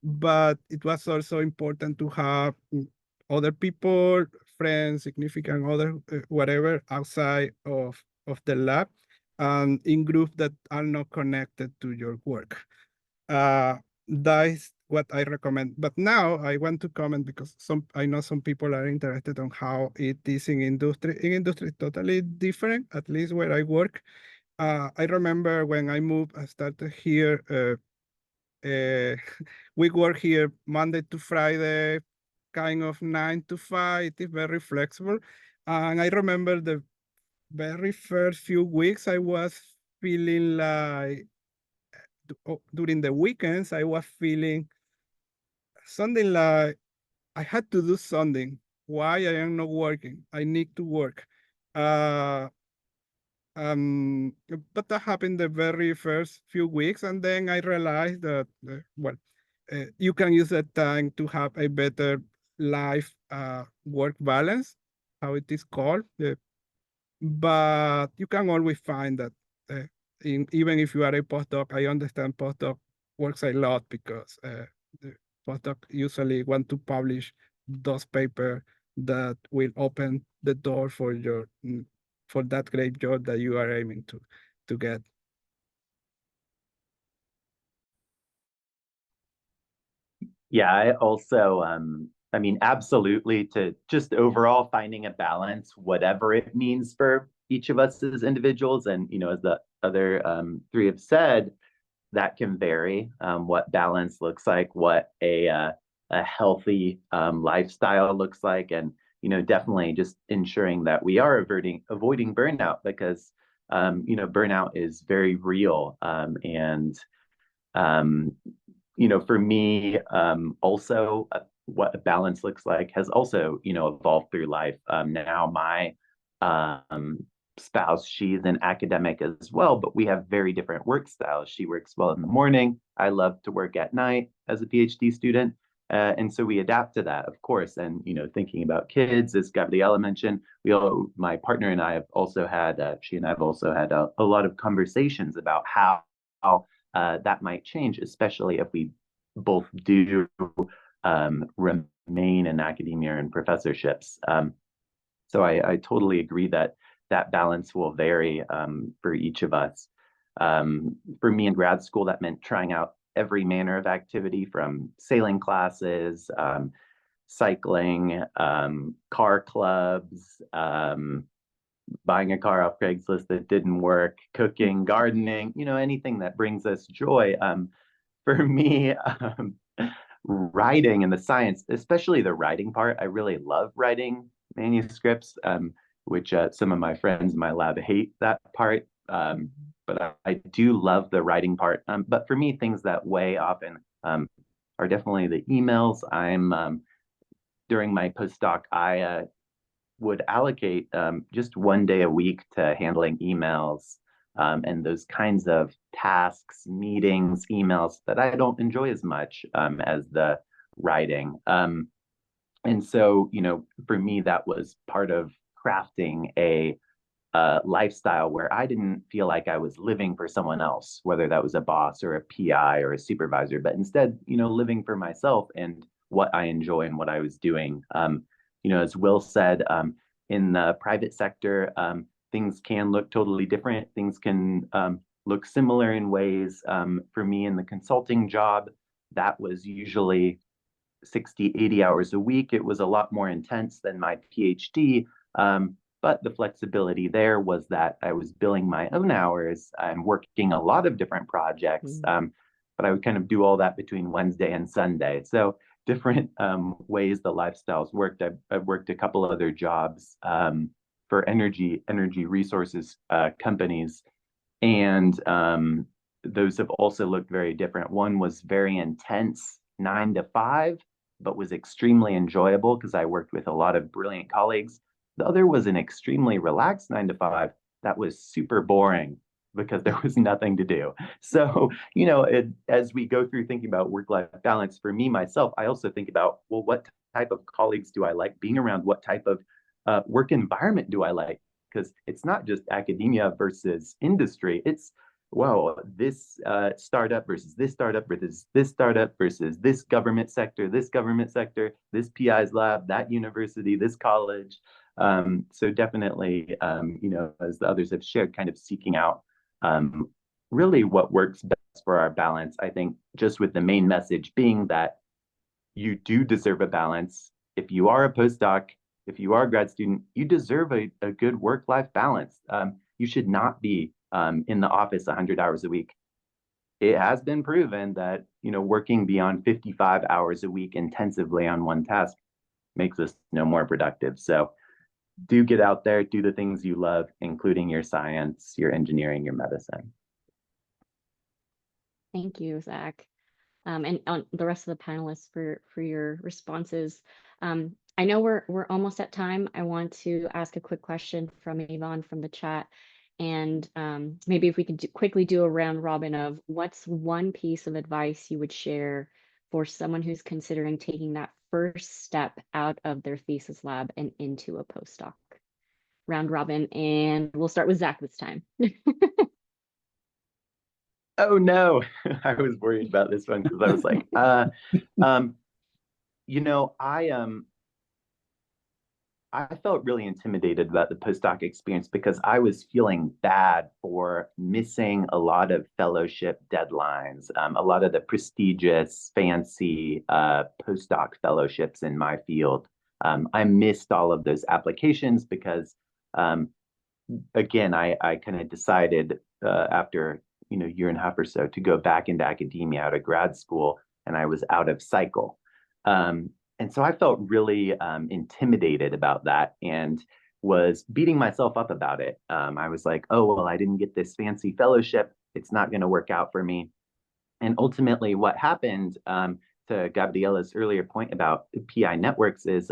But it was also important to have other people, friends, significant other, whatever, outside of the lab, and in groups that are not connected to your work. That is what I recommend. But now I want to comment because I know some people are interested on how it is in industry. In industry, it's totally different, at least where I work. I remember when I moved, I started here. We work here Monday to Friday, kind of 9 to 5. It is very flexible. And I remember the very first few weeks, I was feeling like during the weekends, I was feeling something like I had to do something. Why I am not working? I need to work. Uh, um, but that happened the very first few weeks, and then I realized that you can use that time to have a better life work balance, how it is called. But you can always find that even if you are a postdoc, I understand postdoc works a lot because the postdoc usually want to publish those papers that will open the door for your for that great job that you are aiming to get. Yeah, I also, I mean, absolutely, to just overall finding a balance, whatever it means for each of us as individuals. And, as the other three have said, that can vary, what balance looks like, what a healthy lifestyle looks like. And, definitely just ensuring that we are avoiding burnout because, burnout is very real. And for me, also what a balance looks like has also, evolved through life. Now my spouse, she's an academic as well, but we have very different work styles. She works well in the morning. I love to work at night as a PhD student. And so we adapt to that, of course. And, thinking about kids, as Gabriela mentioned, my partner and I have also had, she and I have also had a lot of conversations about how that might change, especially if we both do remain in academia and professorships. So I totally agree that balance will vary for each of us. For me in grad school, that meant trying out every manner of activity from sailing classes, cycling, car clubs, buying a car off Craigslist that didn't work, cooking, gardening, anything that brings us joy. For me, writing and the science, especially the writing part, I really love writing manuscripts, which some of my friends in my lab hate that part. But I do love the writing part. But for me, things that weigh often are definitely the emails. During my postdoc, I would allocate just one day a week to handling emails and those kinds of tasks, meetings, emails that I don't enjoy as much as the writing. And so, for me, that was part of crafting a lifestyle where I didn't feel like I was living for someone else, whether that was a boss or a PI or a supervisor, but instead, living for myself and what I enjoy and what I was doing. As Will said, in the private sector, things can look totally different. Things can look similar in ways. For me in the consulting job, that was usually 60, 80 hours a week. It was a lot more intense than my PhD. But the flexibility there was that I was billing my own hours and working a lot of different projects. But I would kind of do all that between Wednesday and Sunday. So different ways the lifestyles worked. I've worked a couple other jobs for energy resources companies, and those have also looked very different. One was very intense, 9 to 5, but was extremely enjoyable because I worked with a lot of brilliant colleagues. The other was an extremely relaxed 9 to 5 that was super boring because there was nothing to do. So, as we go through thinking about work-life balance, for me, myself, I also think about, well, what type of colleagues do I like being around? What type of work environment do I like? Because it's not just academia versus industry. It's, well, this startup versus this startup versus this startup versus this government sector, this PI's lab, that university, this college. So definitely, as the others have shared, kind of seeking out really what works best for our balance. I think just with the main message being that you do deserve a balance. If you are a postdoc, if you are a grad student, you deserve a good work-life balance. You should not be in the office 100 hours a week. It has been proven that, working beyond 55 hours a week intensively on one task makes us no more productive. So do get out there, do the things you love, including your science, your engineering, your medicine. Thank you, Zach. And on the rest of the panelists for your responses. I know we're almost at time. I want to ask a quick question from Yvonne from the chat. And maybe if we could quickly do a round robin of what's one piece of advice you would share for someone who's considering taking that first step out of their thesis lab and into a postdoc. Round robin, and we'll start with Zach this time. Oh no, I was worried about this one because I was like, I felt really intimidated about the postdoc experience because I was feeling bad for missing a lot of fellowship deadlines, a lot of the prestigious, fancy postdoc fellowships in my field. I missed all of those applications because, again, I kind of decided after year and a half or so to go back into academia out of grad school, and I was out of cycle. And so I felt really intimidated about that and was beating myself up about it. I was like, oh, well, I didn't get this fancy fellowship. It's not going to work out for me. And ultimately, what happened, to Gabriela's earlier point about PI networks, is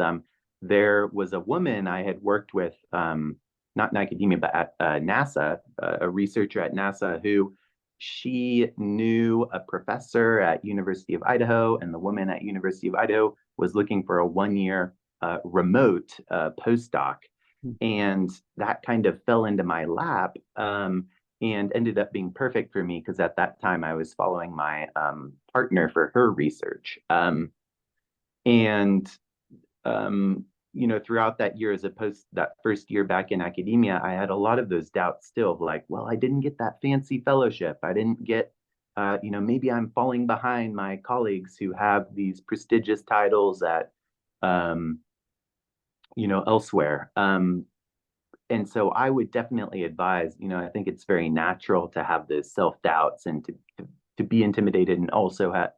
there was a woman I had worked with, not in academia, but at NASA, a researcher at NASA, who she knew a professor at University of Idaho, and the woman at University of Idaho was looking for a 1-year remote postdoc. And that kind of fell into my lap and ended up being perfect for me because at that time I was following my partner for her research. Throughout that year that first year back in academia, I had a lot of those doubts still of like, well, I didn't get that fancy fellowship. I didn't get, maybe I'm falling behind my colleagues who have these prestigious titles at, elsewhere. And so I would definitely advise, I think it's very natural to have those self-doubts and to be intimidated, and also have,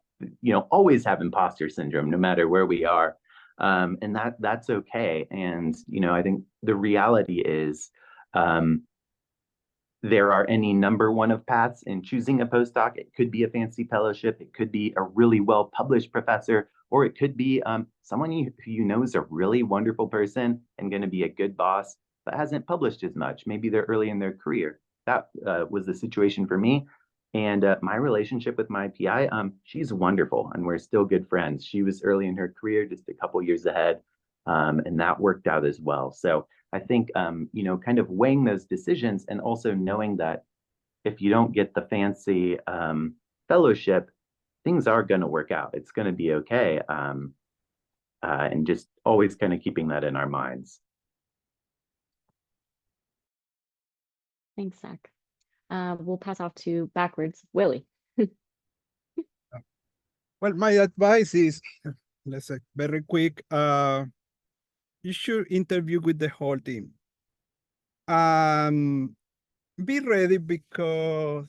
always have imposter syndrome, no matter where we are. And that's okay. And, I think the reality is there are any number one of paths in choosing a postdoc. It could be a fancy fellowship. It could be a really well-published professor, or it could be someone who you know is a really wonderful person and going to be a good boss, but hasn't published as much. Maybe they're early in their career. That was the situation for me. And my relationship with my PI, she's wonderful, and we're still good friends. She was early in her career, just a couple years ahead, and that worked out as well. So I think, kind of weighing those decisions, and also knowing that if you don't get the fancy fellowship, things are going to work out. It's going to be okay. And just always kind of keeping that in our minds. Thanks, Zach. We'll pass off to backwards, Willie. Well, my advice is let's say, very quick. You should interview with the whole team. Be ready because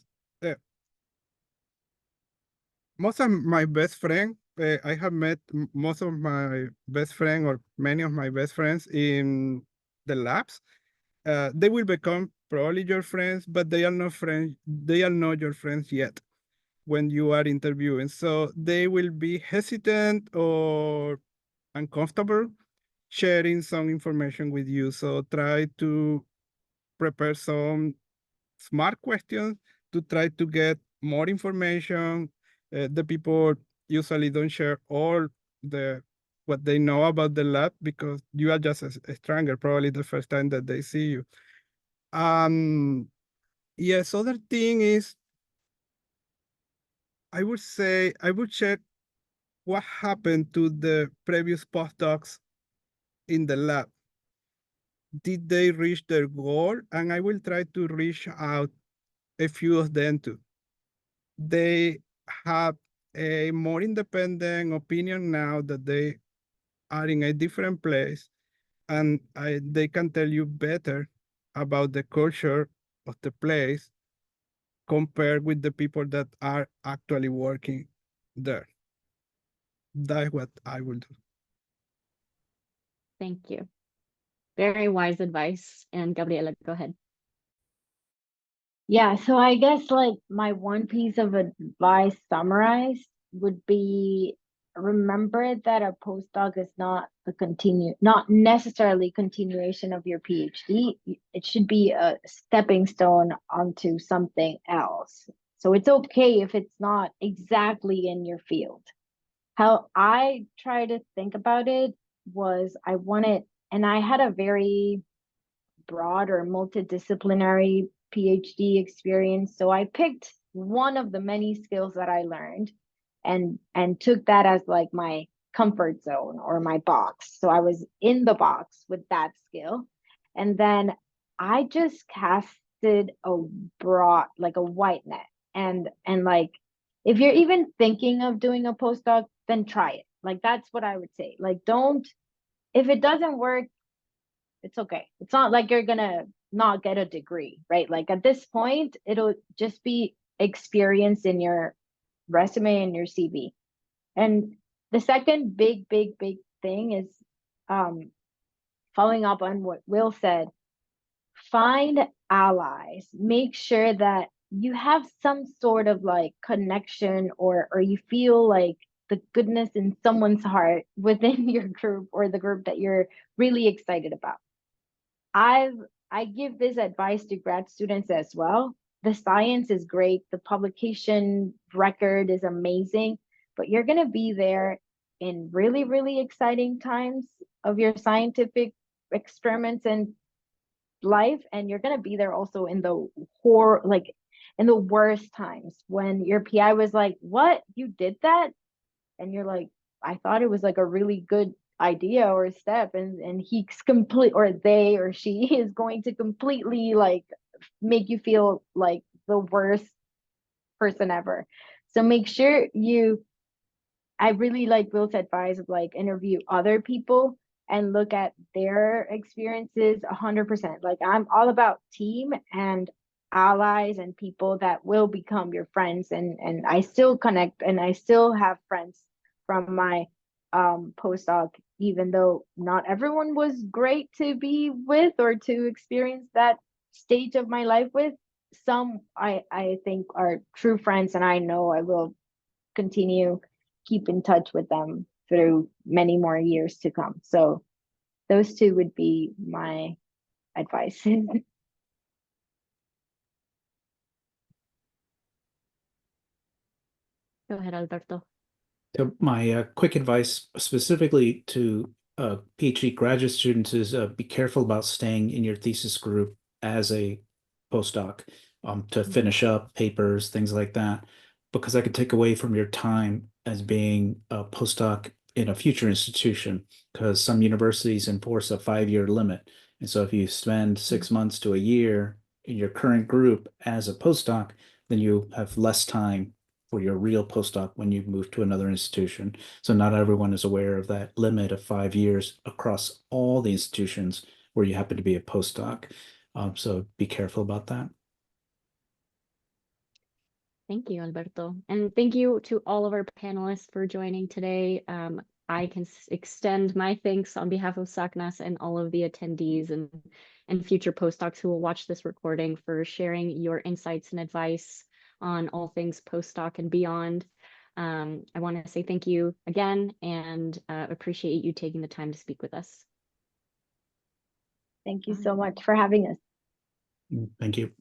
most of my best friends, I have met most of my best friends or many of my best friends in the labs. They will become probably your friends, but they are not friends. They are not your friends yet when you are interviewing. So they will be hesitant or uncomfortable sharing some information with you. So try to prepare some smart questions to try to get more information. The people usually don't share all the what they know about the lab because you are just a stranger, probably the first time that they see you. Yes, other thing is I would say I would check what happened to the previous postdocs in the lab. Did they reach their goal? And I will try to reach out a few of them too. They have a more independent opinion now that they are in a different place, and they can tell you better about the culture of the place compared with the people that are actually working there. That's what I will do. Thank you. Very wise advice. And Gabriela, go ahead. Yeah, so I guess like my one piece of advice summarized would be remember that a postdoc is not necessarily continuation of your PhD. It should be a stepping stone onto something else. So it's okay if it's not exactly in your field. How I try to think about it was I wanted, and I had a very broad or multidisciplinary PhD experience. So I picked one of the many skills that I learned and took that as like my comfort zone or my box. So I was in the box with that skill. And then I just casted a broad, like a white net. And like if you're even thinking of doing a postdoc, then try it. Like that's what I would say. Like don't, if it doesn't work, it's okay. It's not like you're gonna not get a degree, right? Like at this point, it'll just be experience in your resume and your CV. And the second big thing is um following up on what Will said, find allies. Make sure that you have some sort of like connection or you feel like the goodness in someone's heart within your group or the group that you're really excited about. I've I give this advice to grad students as well. The science is great, the publication record is amazing, but you're going to be there in really exciting times of your scientific experiments and life, and you're going to be there also in the horror, like in the worst times when your PI was like, "What? You did that?" And you're like, I thought it was like a really good idea or a step, and he's complete, or they or she is going to completely like make you feel like the worst person ever. So make sure you, I really like Will's advice of like interview other people and look at their experiences 100%. Like I'm all about team and allies and people that will become your friends, and I still connect and I still have friends from my postdoc, even though not everyone was great to be with or to experience that stage of my life with. Some I think are true friends, and I know I will continue keep in touch with them through many more years to come. So those two would be my advice. Go ahead, Alberto. So my quick advice specifically to PhD graduate students is be careful about staying in your thesis group as a postdoc to finish up papers, things like that, because that could take away from your time as being a postdoc in a future institution, because some universities enforce a 5-year limit. And so if you spend 6 months to a year in your current group as a postdoc, then you have less time for your real postdoc when you move to another institution. So not everyone is aware of that limit of 5 years across all the institutions where you happen to be a postdoc. So be careful about that. Thank you, Alberto. And thank you to all of our panelists for joining today. I can extend my thanks on behalf of SACNAS and all of the attendees and future postdocs who will watch this recording for sharing your insights and advice on all things postdoc and beyond. I want to say thank you again and appreciate you taking the time to speak with us. Thank you so much for having us. Thank you.